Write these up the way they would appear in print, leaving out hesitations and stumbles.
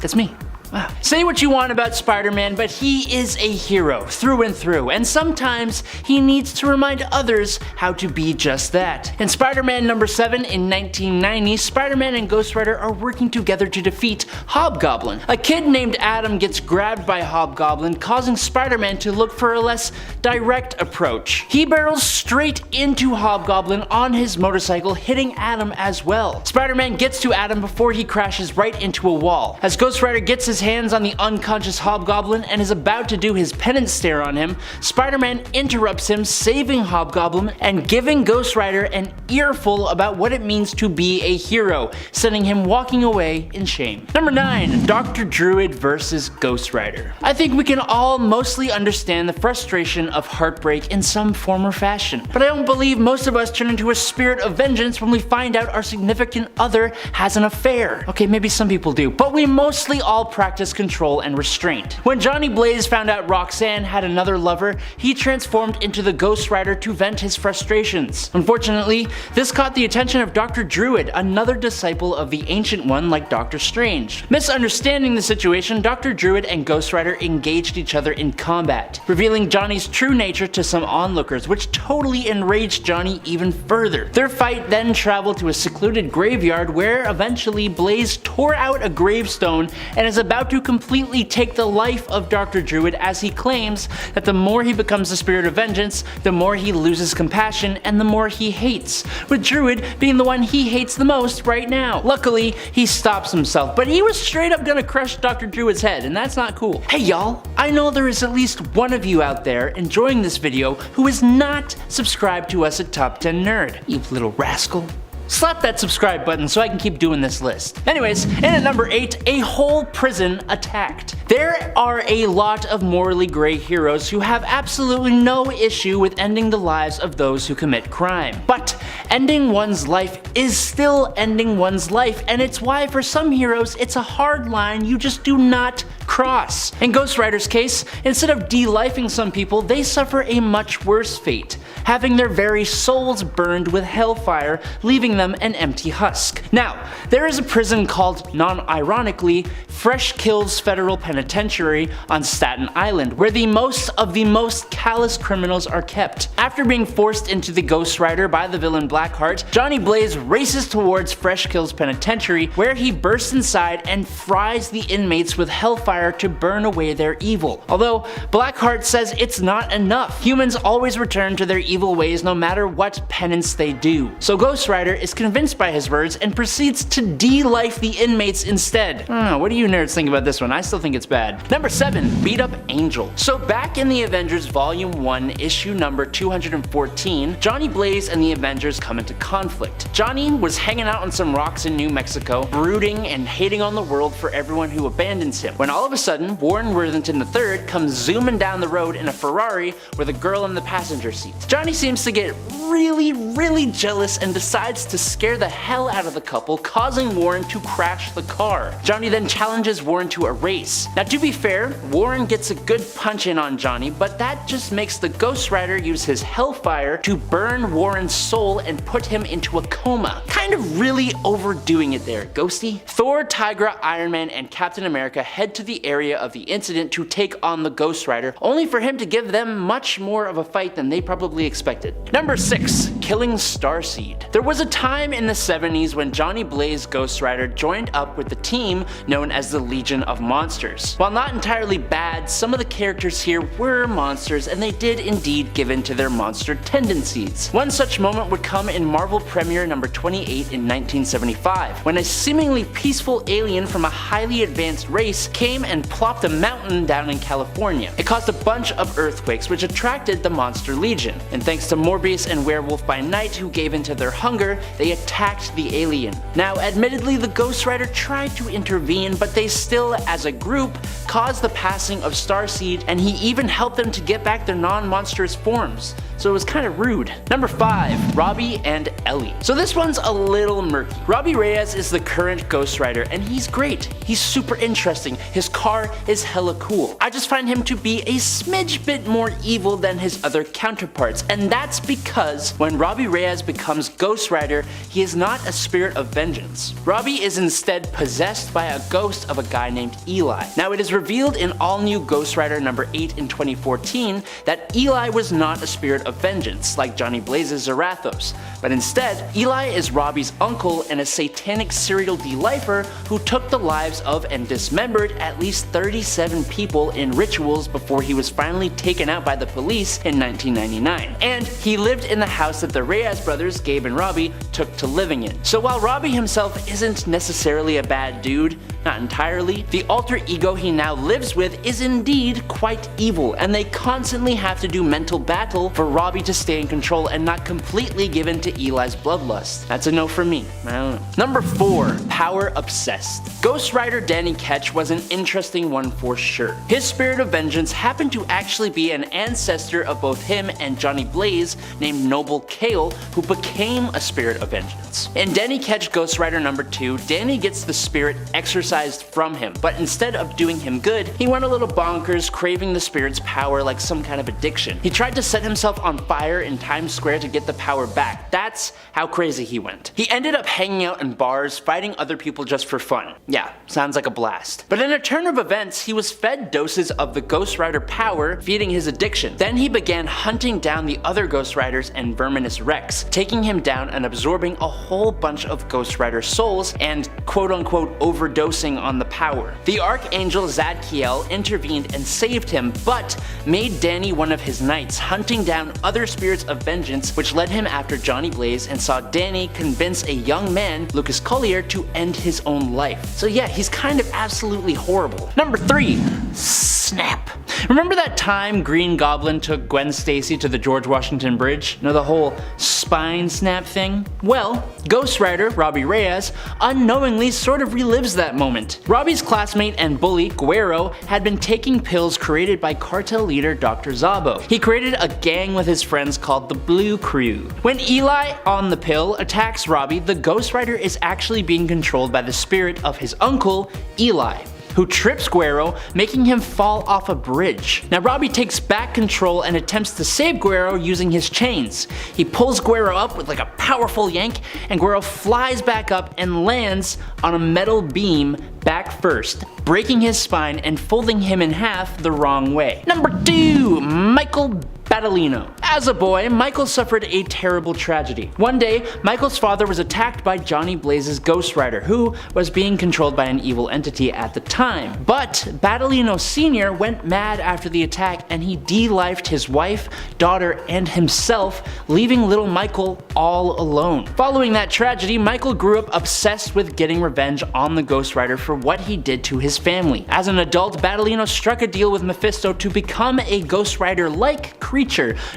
That's me. Wow. Say what you want about Spider-Man, but he is a hero through and through, and sometimes he needs to remind others how to be just that. In Spider-Man number 7 in 1990, Spider-Man and Ghost Rider are working together to defeat Hobgoblin. A kid named Adam gets grabbed by Hobgoblin, causing Spider-Man to look for a less direct approach. He barrels straight into Hobgoblin on his motorcycle, hitting Adam as well. Spider-Man gets to Adam before he crashes right into a wall. As Ghost Rider gets his hands on the unconscious Hobgoblin and is about to do his penance stare on him, Spider-Man interrupts him, saving Hobgoblin and giving Ghost Rider an earful about what it means to be a hero, sending him walking away in shame. Number 9. Dr. Druid vs. Ghost Rider. I think we can all mostly understand the frustration of heartbreak in some form or fashion, but I don't believe most of us turn into a spirit of vengeance when we find out our significant other has an affair. Okay, maybe some people do, but we mostly all practice control and restraint. When Johnny Blaze found out Roxanne had another lover, he transformed into the Ghost Rider to vent his frustrations. Unfortunately, this caught the attention of Dr. Druid, another disciple of the Ancient One like Doctor Strange. Misunderstanding the situation, Dr. Druid and Ghost Rider engaged each other in combat, revealing Johnny's true nature to some onlookers, which totally enraged Johnny even further. Their fight then traveled to a secluded graveyard where eventually Blaze tore out a gravestone and is about to completely take the life of Dr. Druid, as he claims that the more he becomes the spirit of vengeance, the more he loses compassion and the more he hates, with Druid being the one he hates the most right now. Luckily, he stops himself, but he was straight up gonna crush Dr. Druid's head, and that's not cool. Hey y'all, I know there is at least one of you out there enjoying this video who is not subscribed to us at Top 10 Nerd. You little rascal. Slap that subscribe button so I can keep doing this list. Anyways, and at number 8, a whole prison attacked. There are a lot of morally gray heroes who have absolutely no issue with ending the lives of those who commit crime. But ending one's life is still ending one's life, and it's why for some heroes it's a hard line you just do not cross. In Ghost Rider's case, instead of de-lifing some people, they suffer a much worse fate, having their very souls burned with Hellfire, leaving them an empty husk. Now, there is a prison called, non-ironically, Fresh Kills Federal Penitentiary on Staten Island, where the most of the most callous criminals are kept. After being forced into the Ghost Rider by the villain Blackheart, Johnny Blaze races towards Fresh Kills Penitentiary, where he bursts inside and fries the inmates with Hellfire to burn away their evil. Although Blackheart says it's not enough. Humans always return to their evil ways no matter what penance they do. So Ghost Rider is convinced by his words and proceeds to de-life the inmates instead. I don't know, what do you nerds think about this one? I still think it's bad. Number 7, Beat Up Angel. So back in the Avengers Volume 1, issue number 214, Johnny Blaze and the Avengers come into conflict. Johnny was hanging out on some rocks in New Mexico, brooding and hating on the world for everyone who abandons him, when all of a sudden, Warren Worthington III comes zooming down the road in a Ferrari with a girl in the passenger seat. Johnny seems to get really jealous and decides to scare the hell out of the couple, causing Warren to crash the car. Johnny then challenges Warren to a race. Now to be fair, Warren gets a good punch in on Johnny, but that just makes the Ghost Rider use his Hellfire to burn Warren's soul and put him into a coma. Kind of really overdoing it there, Ghosty. Thor, Tigra, Iron Man, and Captain America head to the area of the incident to take on the Ghost Rider, only for him to give them much more of a fight than they probably expected. Number 6, killing Starseed. There was a time in the 70s when Johnny Blaze Ghost Rider joined up with the team known as the Legion of Monsters. While not entirely bad, some of the characters here were monsters, and they did indeed give in to their monster tendencies. One such moment would come in Marvel Premiere number 28 in 1975, when a seemingly peaceful alien from a highly advanced race came and plopped a mountain down in California. It caused a bunch of earthquakes, which attracted the Monster Legion, and thanks to Morbius and Werewolf by Night, who gave in to their hunger, they attacked the alien. Now, admittedly, the Ghost Rider tried to intervene, but they still, as a group, caused the passing of Starseed, and he even helped them to get back their non-monstrous forms. So it was kind of rude. Number 5. Robbie and Eli. So this one's a little murky. Robbie Reyes is the current Ghost Rider, and he's great. He's super interesting. His car is hella cool. I just find him to be a smidge bit more evil than his other counterparts, and that's because when Robbie Reyes becomes Ghost Rider, he is not a spirit of vengeance. Robbie is instead possessed by a ghost of a guy named Eli. Now it is revealed in all new Ghost Rider number 8 in 2014 that Eli was not a spirit of vengeance like Johnny Blaze's Zarathos, but instead Eli is Robbie's uncle and a satanic serial de-lifer who took the lives of and dismembered at least 37 people in rituals before he was finally taken out by the police in 1999. And he lived in the house that the Reyes brothers, Gabe and Robbie, took to living in. So while Robbie himself isn't necessarily a bad dude, not entirely, the alter ego he now lives with is indeed quite evil, and they constantly have to do mental battle for Robbie to stay in control and not completely give in to Eli's bloodlust. That's a no for me. I don't know. Number 4. Power Obsessed. Ghost Rider Danny Ketch was an interesting one for sure. His spirit of vengeance happened to actually be an ancestor of both him and Johnny Blaze named Noble Kale, who became a spirit of vengeance. In Danny Ketch Ghost Rider number 2, Danny gets the spirit exorcised from him, but instead of doing him good, he went a little bonkers, craving the spirit's power like some kind of addiction. He tried to set himself on fire in Times Square to get the power back. That's how crazy he went. He ended up hanging out in bars, fighting other people just for fun. Yeah, sounds like a blast. But in a turn of events, he was fed doses of the Ghost Rider power, feeding his addiction. Then he began hunting down the other Ghost Riders and Verminous Rex, taking him down and absorbing a whole bunch of Ghost Rider souls and quote-unquote overdosing on the power. The Archangel Zadkiel intervened and saved him, but made Danny one of his knights, hunting down other spirits of vengeance, which led him after Johnny Blaze and saw Danny convince a young man, Lucas Collier, to end his own life. So yeah, he's kind of absolutely horrible. Number 3. Snap. Remember that time Green Goblin took Gwen Stacy to the George Washington Bridge? You know, the whole spine snap thing? Well, Ghost Rider Robbie Reyes unknowingly sort of relives that moment. Robbie's classmate and bully, Guerrero, had been taking pills created by cartel leader Dr. Zabo. He created a gang with his friends called the Blue Crew. When Eli, on the pill, attacks Robbie, the Ghost Rider is actually being controlled by the spirit of his uncle, Eli, who trips Guerrero, making him fall off a bridge. Now Robbie takes back control and attempts to save Guerrero using his chains. He pulls Guerrero up with like a powerful yank, and Guerrero flies back up and lands on a metal beam back first, breaking his spine and folding him in half the wrong way. Number 2. Michael Badalino. As a boy, Michael suffered a terrible tragedy. One day, Michael's father was attacked by Johnny Blaze's Ghost Rider, who was being controlled by an evil entity at the time. But Badalino Sr. went mad after the attack, and he de-lifed his wife, daughter, and himself, leaving little Michael all alone. Following that tragedy, Michael grew up obsessed with getting revenge on the Ghost Rider for what he did to his family. As an adult, Badalino struck a deal with Mephisto to become a Ghost Rider-like creature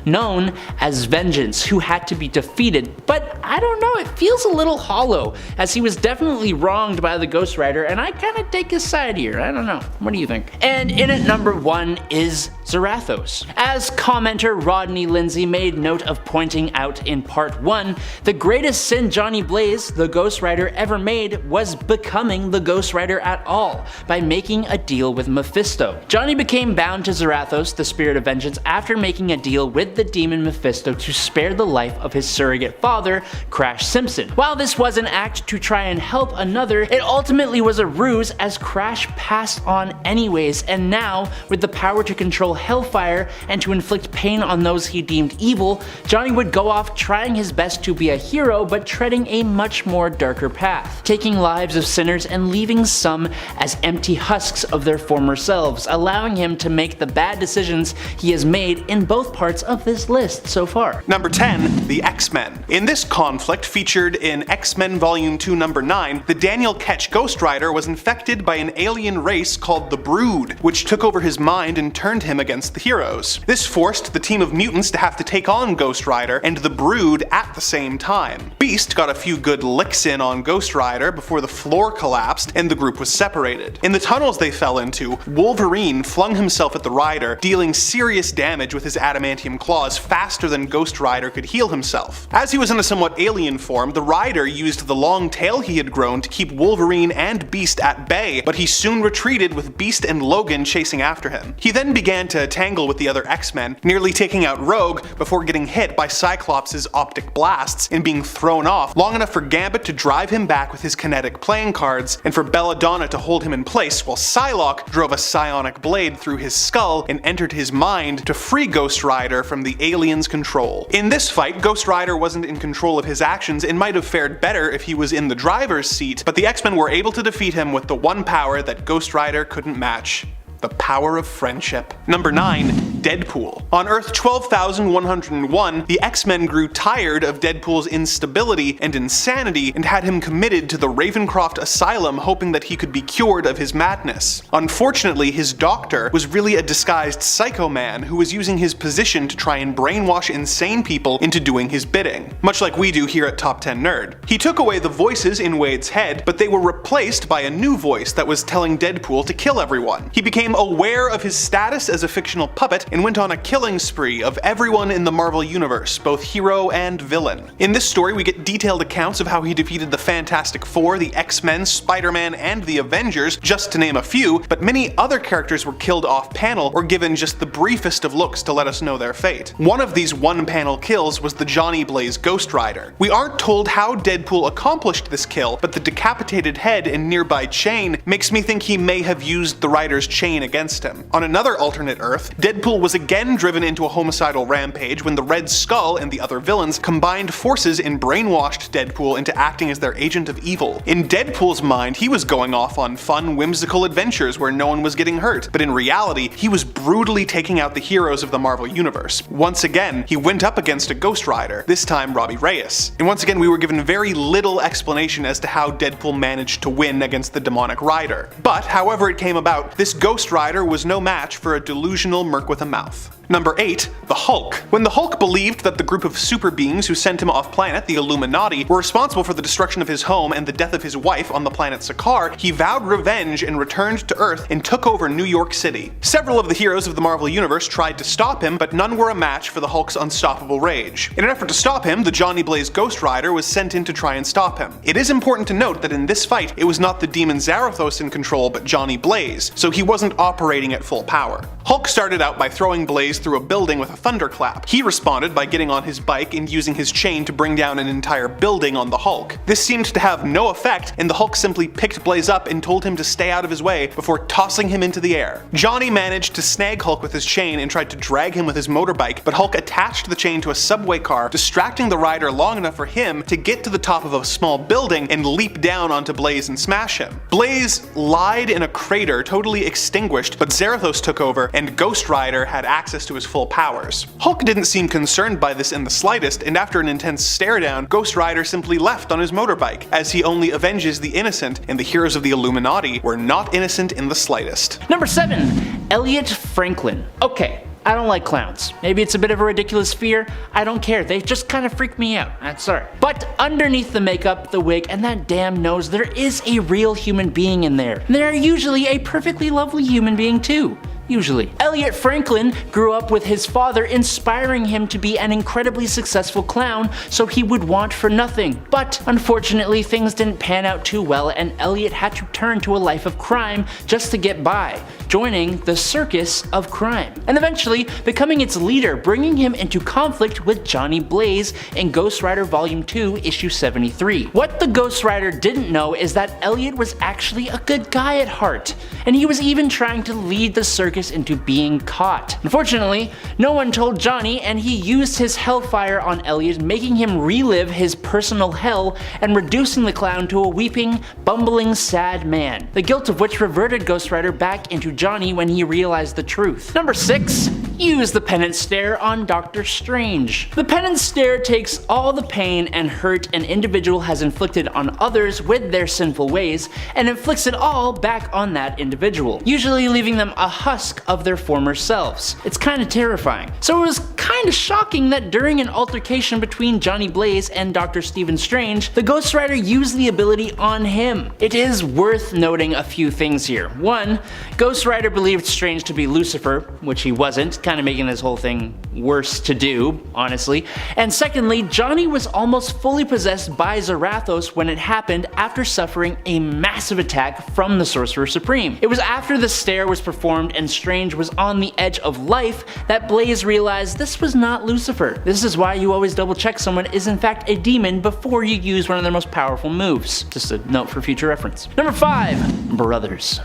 known as Vengeance, who had to be defeated, but I don't know, it feels a little hollow, as he was definitely wronged by the Ghost Rider, and I kinda take his side here. I don't know. What do you think? And in at number 1 is Zarathos. As commenter Rodney Lindsay made note of pointing out in part 1, the greatest sin Johnny Blaze, the Ghost Rider, ever made was becoming the Ghost Rider at all, by making a deal with Mephisto. Johnny became bound to Zarathos, the spirit of vengeance, after making a deal with the demon Mephisto to spare the life of his surrogate father, Crash Simpson. While this was an act to try and help another, it ultimately was a ruse, as Crash passed on anyways, and now, with the power to control Hellfire and to inflict pain on those he deemed evil, Johnny would go off trying his best to be a hero, but treading a much more darker path, taking lives of sinners and leaving some as empty husks of their former selves, allowing him to make the bad decisions he has made in both both parts of this list so far. Number 10, the X-Men. In this conflict, featured in X-Men Volume 2 Number 9, the Daniel Ketch Ghost Rider was infected by an alien race called the Brood, which took over his mind and turned him against the heroes. This forced the team of mutants to have to take on Ghost Rider and the Brood at the same time. Beast got a few good licks in on Ghost Rider before the floor collapsed and the group was separated. In the tunnels they fell into, Wolverine flung himself at the Rider, dealing serious damage with his adamantium claws faster than Ghost Rider could heal himself. As he was in a somewhat alien form, the Rider used the long tail he had grown to keep Wolverine and Beast at bay, but he soon retreated with Beast and Logan chasing after him. He then began to tangle with the other X-Men, nearly taking out Rogue before getting hit by Cyclops' optic blasts and being thrown off long enough for Gambit to drive him back with his kinetic playing cards and for Belladonna to hold him in place while Psylocke drove a psionic blade through his skull and entered his mind to free Ghost Rider from the alien's control. In this fight, Ghost Rider wasn't in control of his actions and might have fared better if he was in the driver's seat, but the X-Men were able to defeat him with the one power that Ghost Rider couldn't match: the power of friendship. Number 9, Deadpool. On Earth 12,101, the X-Men grew tired of Deadpool's instability and insanity and had him committed to the Ravencroft Asylum, hoping that he could be cured of his madness. Unfortunately, his doctor was really a disguised psycho man who was using his position to try and brainwash insane people into doing his bidding, much like we do here at Top 10 Nerd. He took away the voices in Wade's head, but they were replaced by a new voice that was telling Deadpool to kill everyone. He became aware of his status as a fictional puppet and went on a killing spree of everyone in the Marvel Universe, both hero and villain. In this story, we get detailed accounts of how he defeated the Fantastic Four, the X-Men, Spider-Man, and the Avengers, just to name a few, but many other characters were killed off-panel or given just the briefest of looks to let us know their fate. One of these one-panel kills was the Johnny Blaze Ghost Rider. We aren't told how Deadpool accomplished this kill, but the decapitated head and nearby chain makes me think he may have used the Rider's chain against him. On another alternate Earth, Deadpool was again driven into a homicidal rampage when the Red Skull and the other villains combined forces and brainwashed Deadpool into acting as their agent of evil. In Deadpool's mind, he was going off on fun, whimsical adventures where no one was getting hurt, but in reality, he was brutally taking out the heroes of the Marvel Universe. Once again, he went up against a Ghost Rider, this time Robbie Reyes. And once again, we were given very little explanation as to how Deadpool managed to win against the demonic Rider. But however it came about, this Ghost Rider was no match for a delusional merc with a mouth. Number 8, the Hulk. When the Hulk believed that the group of super beings who sent him off planet, the Illuminati, were responsible for the destruction of his home and the death of his wife on the planet Sakaar, he vowed revenge and returned to Earth and took over New York City. Several of the heroes of the Marvel Universe tried to stop him, but none were a match for the Hulk's unstoppable rage. In an effort to stop him, the Johnny Blaze Ghost Rider was sent in to try and stop him. It is important to note that in this fight, it was not the demon Zarathos in control, but Johnny Blaze, so he wasn't operating at full power. Hulk started out by throwing Blaze through a building with a thunderclap. He responded by getting on his bike and using his chain to bring down an entire building on the Hulk. This seemed to have no effect, and the Hulk simply picked Blaze up and told him to stay out of his way before tossing him into the air. Johnny managed to snag Hulk with his chain and tried to drag him with his motorbike, but Hulk attached the chain to a subway car, distracting the rider long enough for him to get to the top of a small building and leap down onto Blaze and smash him. Blaze lied in a crater, totally extinguished, but Zarathos took over and Ghost Rider had access to his full powers. Hulk didn't seem concerned by this in the slightest, and after an intense stare down, Ghost Rider simply left on his motorbike, as he only avenges the innocent, and the heroes of the Illuminati were not innocent in the slightest. Number 7, Elliot Franklin. Okay, I don't like clowns. Maybe it's a bit of a ridiculous fear. I don't care. They just kind of freak me out. That's alright. But underneath the makeup, the wig, and that damn nose, there is a real human being in there. And they are usually a perfectly lovely human being too. Usually. Elliot Franklin grew up with his father inspiring him to be an incredibly successful clown so he would want for nothing. But unfortunately things didn't pan out too well and Elliot had to turn to a life of crime just to get by, joining the circus of crime, and eventually becoming its leader, bringing him into conflict with Johnny Blaze in Ghost Rider Volume 2, Issue 73. What the Ghost Rider didn't know is that Elliot was actually a good guy at heart, and he was even trying to lead the circus into being caught. Unfortunately, no one told Johnny, and he used his Hellfire on Elliot, making him relive his personal hell and reducing the clown to a weeping, bumbling, sad man, the guilt of which reverted Ghost Rider back into Johnny when he realized the truth. Number 6, use the penance stare on Doctor Strange. The penance stare takes all the pain and hurt an individual has inflicted on others with their sinful ways and inflicts it all back on that individual, usually leaving them a husk of their former selves. It's kinda terrifying. So it was kinda shocking that during an altercation between Johnny Blaze and Dr. Stephen Strange, the Ghost Rider used the ability on him. It is worth noting a few things here. One, Ghost Rider believed Strange to be Lucifer, which he wasn't, kinda making this whole thing worse to do, honestly. And secondly, Johnny was almost fully possessed by Zarathos when it happened after suffering a massive attack from the Sorcerer Supreme. It was after the stare was performed and Strange was on the edge of life that Blaze realized this was not Lucifer. This is why you always double check someone is in fact a demon before you use one of their most powerful moves. Just a note for future reference. Number 5, brothers.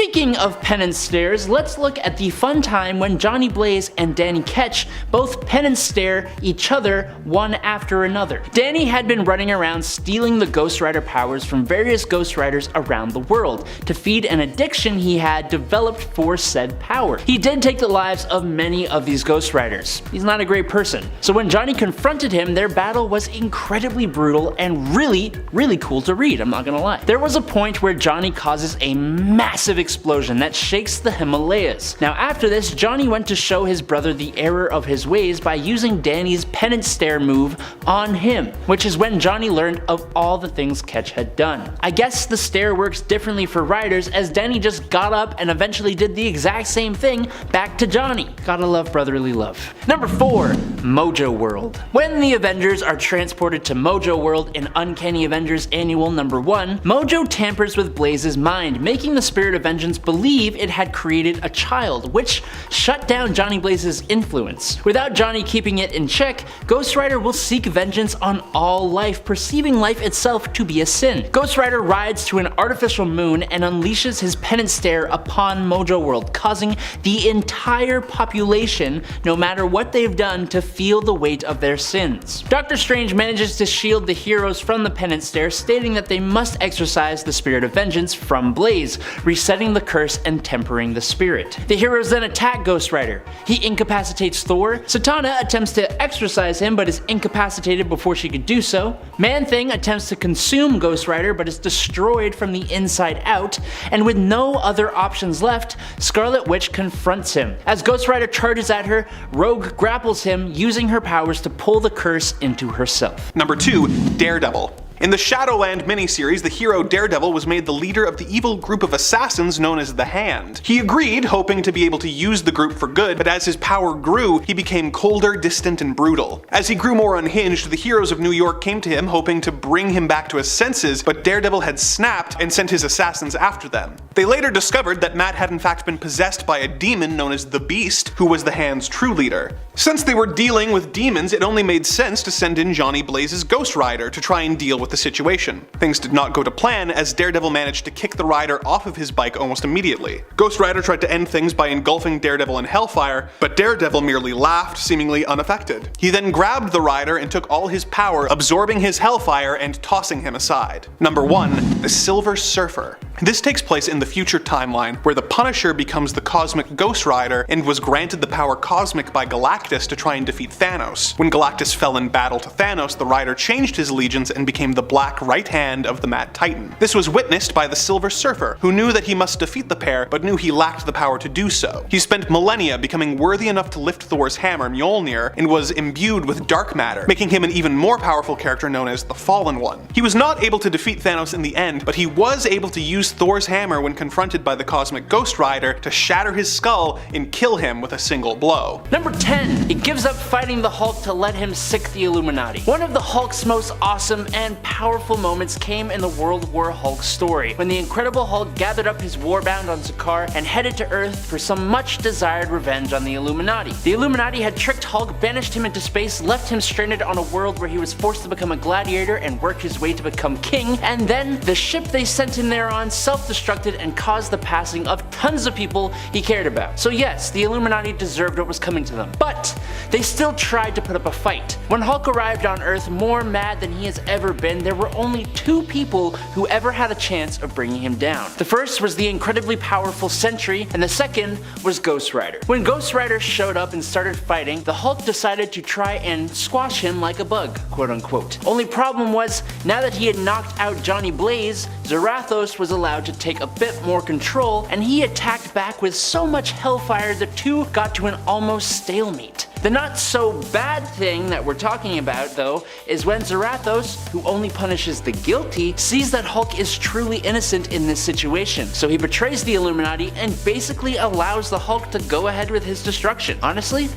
Speaking of penance stares, let's look at the fun time when Johnny Blaze and Danny Ketch both penance stare each other one after another. Danny had been running around stealing the Ghost Rider powers from various Ghost Riders around the world to feed an addiction he had developed for said power. He did take the lives of many of these Ghost Riders. He's not a great person. So when Johnny confronted him, their battle was incredibly brutal and really cool to read, I'm not gonna lie. There was a point where Johnny causes a massive explosion that shakes the Himalayas. Now after this, Johnny went to show his brother the error of his ways by using Danny's penance stare move on him, which is when Johnny learned of all the things Ketch had done. I guess the stare works differently for riders, as Danny just got up and eventually did the exact same thing back to Johnny. Gotta love brotherly love. Number 4, Mojo World. When the Avengers are transported to Mojo World in Uncanny Avengers Annual number 1, Mojo tampers with Blaze's mind, making the Spirit of Vengeance believe it had created a child, which shut down Johnny Blaze's influence. Without Johnny keeping it in check, Ghost Rider will seek vengeance on all life, perceiving life itself to be a sin. Ghost Rider rides to an artificial moon and unleashes his penance stare upon Mojo World, causing the entire population, no matter what they've done, to feel the weight of their sins. Doctor Strange manages to shield the heroes from the penance stare, stating that they must exorcise the Spirit of Vengeance from Blaze, resetting the curse and tempering the spirit. The heroes then attack Ghost Rider. He incapacitates Thor. Satana attempts to exorcise him but is incapacitated before she could do so. Man-Thing attempts to consume Ghost Rider but is destroyed from the inside out, and with no other options left, Scarlet Witch confronts him. As Ghost Rider charges at her, Rogue grapples him, using her powers to pull the curse into herself. Number 2, Daredevil. In the Shadowland miniseries, the hero Daredevil was made the leader of the evil group of assassins known as the Hand. He agreed, hoping to be able to use the group for good, but as his power grew, he became colder, distant, and brutal. As he grew more unhinged, the heroes of New York came to him hoping to bring him back to his senses, but Daredevil had snapped and sent his assassins after them. They later discovered that Matt had in fact been possessed by a demon known as the Beast, who was the Hand's true leader. Since they were dealing with demons, it only made sense to send in Johnny Blaze's Ghost Rider to try and deal with the situation. Things did not go to plan, as Daredevil managed to kick the rider off of his bike almost immediately. Ghost Rider tried to end things by engulfing Daredevil in Hellfire, but Daredevil merely laughed, seemingly unaffected. He then grabbed the rider and took all his power, absorbing his Hellfire and tossing him aside. Number 1, the Silver Surfer. This takes place in the future timeline, where the Punisher becomes the Cosmic Ghost Rider and was granted the power Cosmic by Galactus to try and defeat Thanos. When Galactus fell in battle to Thanos, the Rider changed his allegiance and became the black right hand of the Mad Titan. This was witnessed by the Silver Surfer, who knew that he must defeat the pair, but knew he lacked the power to do so. He spent millennia becoming worthy enough to lift Thor's hammer, Mjolnir, and was imbued with dark matter, making him an even more powerful character known as the Fallen One. He was not able to defeat Thanos in the end, but he was able to use Thor's hammer when confronted by the Cosmic Ghost Rider to shatter his skull and kill him with a single blow. Number 10. He gives up fighting the Hulk to let him sick the Illuminati. One of the Hulk's most awesome and powerful moments came in the World War Hulk story, when the Incredible Hulk gathered up his warbound on Sakaar and headed to Earth for some much desired revenge on the Illuminati. The Illuminati had tricked Hulk, banished him into space, left him stranded on a world where he was forced to become a gladiator and work his way to become king, and then the ship they sent him there on self-destructed and caused the passing of tons of people he cared about. So yes, the Illuminati deserved what was coming to them, but they still tried to put up a fight. When Hulk arrived on Earth, more mad than he has ever been, there were only two people who ever had a chance of bringing him down. The first was the incredibly powerful Sentry, and the second was Ghost Rider. When Ghost Rider showed up and started fighting, the Hulk decided to try and squash him like a bug, quote unquote. Only problem was, now that he had knocked out Johnny Blaze, Zarathos was allowed to take a bit more control, and he attacked back with so much Hellfire the two got to an almost stalemate. The not so bad thing that we're talking about though is when Zarathos, who only punishes the guilty, sees that Hulk is truly innocent in this situation. So he betrays the Illuminati and basically allows the Hulk to go ahead with his destruction. Honestly,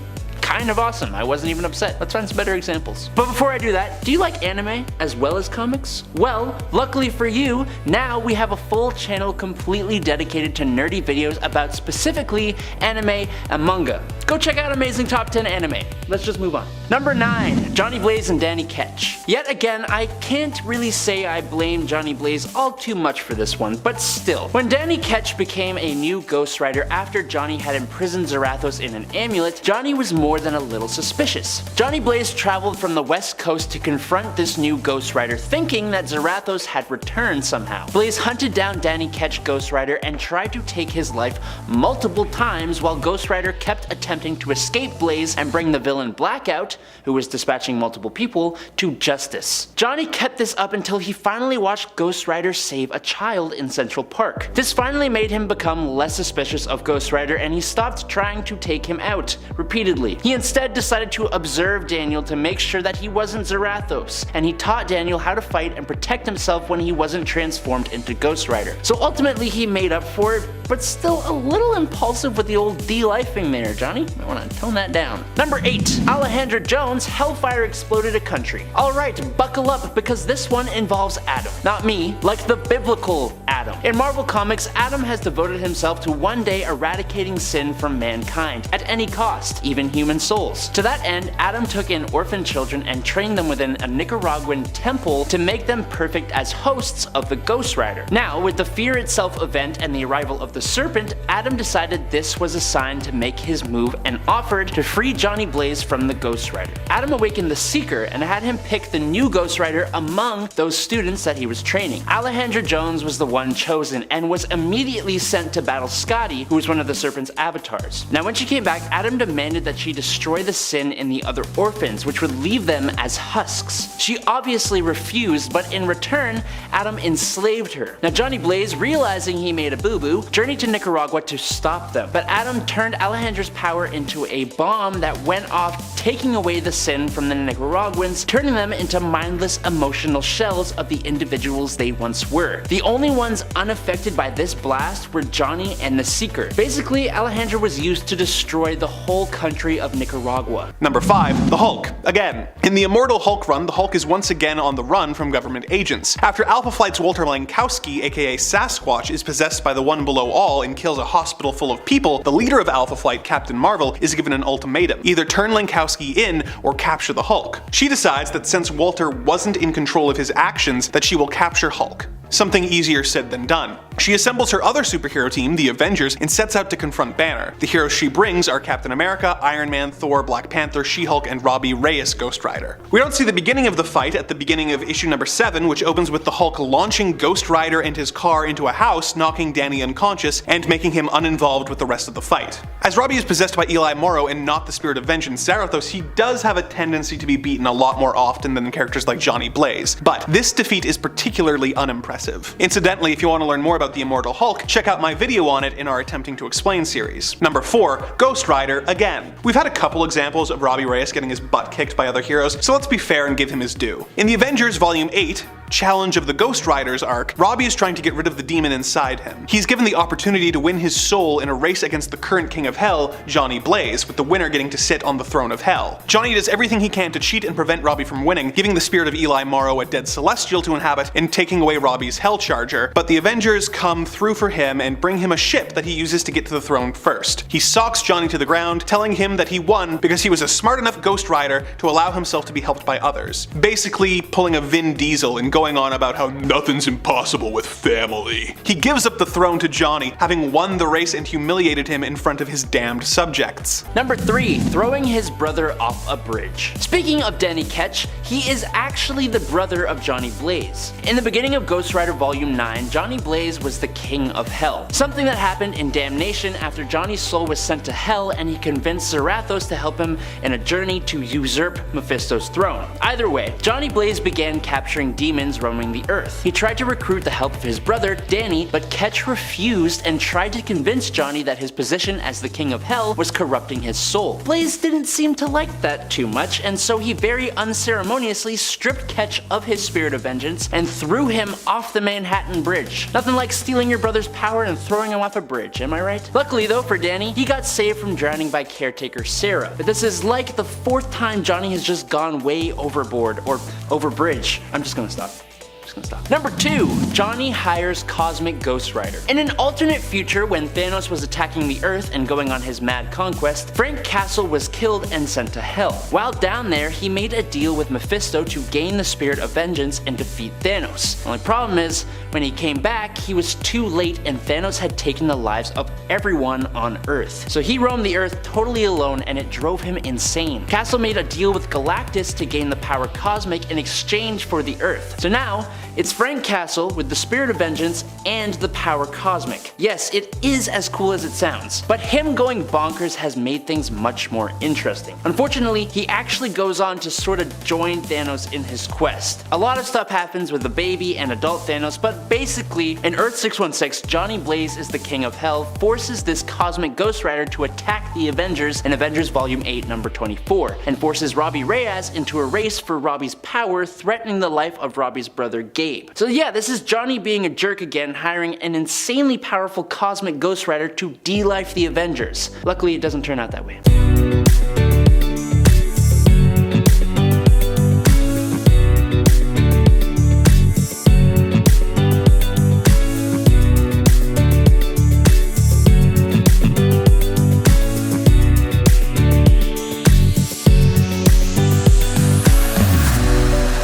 kind of awesome. I wasn't even upset. Let's find some better examples. But before I do that, do you like anime as well as comics? Well, luckily for you, now we have a full channel completely dedicated to nerdy videos about specifically anime and manga. Go check out Amazing Top 10 Anime. Let's just move on. Number 9. Johnny Blaze and Danny Ketch. Yet again, I can't really say I blame Johnny Blaze all too much for this one, but still. When Danny Ketch became a new Ghost Rider after Johnny had imprisoned Zarathos in an amulet, Johnny was more than a little suspicious. Johnny Blaze traveled from the west coast to confront this new Ghost Rider, thinking that Zarathos had returned somehow. Blaze hunted down Danny Ketch Ghost Rider and tried to take his life multiple times while Ghost Rider kept attempting to escape Blaze and bring the villain Blackout, who was dispatching multiple people, to justice. Johnny kept this up until he finally watched Ghost Rider save a child in Central Park. This finally made him become less suspicious of Ghost Rider, and he stopped trying to take him out repeatedly. He instead decided to observe Daniel to make sure that he wasn't Zarathos, and he taught Daniel how to fight and protect himself when he wasn't transformed into Ghost Rider. So ultimately he made up for it, but still a little impulsive with the old de-lifing there, Johnny. I want to tone that down. Number 8. Alejandra Jones, Hellfire exploded a country. Alright, buckle up because this one involves Adam. Not me, like the biblical Adam. In Marvel Comics, Adam has devoted himself to one day eradicating sin from mankind, at any cost, even human souls. To that end, Adam took in orphan children and trained them within a Nicaraguan temple to make them perfect as hosts of the Ghost Rider. Now, with the Fear Itself event and the arrival of the Serpent, Adam decided this was a sign to make his move and offered to free Johnny Blaze from the Ghost Rider. Adam awakened the Seeker and had him pick the new Ghost Rider among those students that he was training. Alejandra Jones was the one chosen and was immediately sent to battle Scotty, who was one of the Serpent's avatars. Now when she came back, Adam demanded that she destroy the sin in the other orphans, which would leave them as husks. She obviously refused, but in return, Adam enslaved her. Now Johnny Blaze, realizing he made a boo-boo, journeyed to Nicaragua to stop them, but Adam turned Alejandra's power into a bomb that went off, taking away the sin from the Nicaraguans, turning them into mindless emotional shells of the individuals they once were. The only ones unaffected by this blast were Johnny and the Seeker. Basically, Alejandra was used to destroy the whole country of Nicaragua. Number 5. The Hulk. Again. In the Immortal Hulk run, the Hulk is once again on the run from government agents. After Alpha Flight's Walter Lankowski, aka Sasquatch, is possessed by the One Below All and kills a hospital full of people, the leader of Alpha Flight, Captain Marvel, is given an ultimatum. Either turn Lankowski in or capture the Hulk. She decides that since Walter wasn't in control of his actions, that she will capture Hulk. Something easier said than done. She assembles her other superhero team, the Avengers, and sets out to confront Banner. The heroes she brings are Captain America, Iron Man, Thor, Black Panther, She-Hulk, and Robbie Reyes Ghost Rider. We don't see the beginning of the fight at the beginning of issue number 7, which opens with the Hulk launching Ghost Rider and his car into a house, knocking Danny unconscious, and making him uninvolved with the rest of the fight. As Robbie is possessed by Eli Morrow and not the spirit of vengeance Zarathos, he does have a tendency to be beaten a lot more often than characters like Johnny Blaze, but this defeat is particularly unimpressive. Incidentally, if you want to learn more about the Immortal Hulk, check out my video on it in our Attempting to Explain series. Number 4. Ghost Rider again. We've had a couple examples of Robbie Reyes getting his butt kicked by other heroes, so let's be fair and give him his due. In the Avengers Volume 8, Challenge of the Ghost Riders arc, Robbie is trying to get rid of the demon inside him. He's given the opportunity to win his soul in a race against the current King of Hell, Johnny Blaze, with the winner getting to sit on the throne of Hell. Johnny does everything he can to cheat and prevent Robbie from winning, giving the spirit of Eli Morrow a dead celestial to inhabit and taking away Robbie's Hell Charger, but the Avengers come through for him and bring him a ship that he uses to get to the throne first. He socks Johnny to the ground, telling him that he won because he was a smart enough Ghost Rider to allow himself to be helped by others. Basically pulling a Vin Diesel in going on about how nothing's impossible with family. He gives up the throne to Johnny, having won the race and humiliated him in front of his damned subjects. Number 3. Throwing his brother off a bridge. Speaking of Danny Ketch, he is actually the brother of Johnny Blaze. In the beginning of Ghost Rider Volume 9, Johnny Blaze was the king of hell. Something that happened in Damnation after Johnny's soul was sent to hell and he convinced Zarathos to help him in a journey to usurp Mephisto's throne. Either way, Johnny Blaze began capturing demons roaming the earth. He tried to recruit the help of his brother, Danny, but Ketch refused and tried to convince Johnny that his position as the king of hell was corrupting his soul. Blaze didn't seem to like that too much, and so he very unceremoniously stripped Ketch of his spirit of vengeance and threw him off the Manhattan Bridge. Nothing like stealing your brother's power and throwing him off a bridge, am I right? Luckily though for Danny, he got saved from drowning by caretaker Sarah. But this is like the 4th time Johnny has just gone way overboard or over bridge. I'm just gonna stop. Number 2. Johnny hires Cosmic Ghost Rider. In an alternate future when Thanos was attacking the Earth and going on his mad conquest, Frank Castle was killed and sent to hell. While down there, he made a deal with Mephisto to gain the spirit of vengeance and defeat Thanos. The only problem is, when he came back, he was too late and Thanos had taken the lives of everyone on Earth. So he roamed the Earth totally alone and it drove him insane. Castle made a deal with Galactus to gain the power Cosmic in exchange for the Earth. So now, it's Frank Castle with the Spirit of Vengeance and the power Cosmic. Yes, it is as cool as it sounds, but him going bonkers has made things much more interesting. Unfortunately, he actually goes on to sort of join Thanos in his quest. A lot of stuff happens with the baby and adult Thanos, but basically, in Earth 616, Johnny Blaze is the king of hell, forces this Cosmic Ghost Rider to attack the Avengers in Avengers Volume 8 number 24, and forces Robbie Reyes into a race for Robbie's power, threatening the life of Robbie's brother Gabe. So yeah, this is Johnny being a jerk again, hiring an insanely powerful Cosmic Ghost Rider to de-life the Avengers. Luckily, it doesn't turn out that way.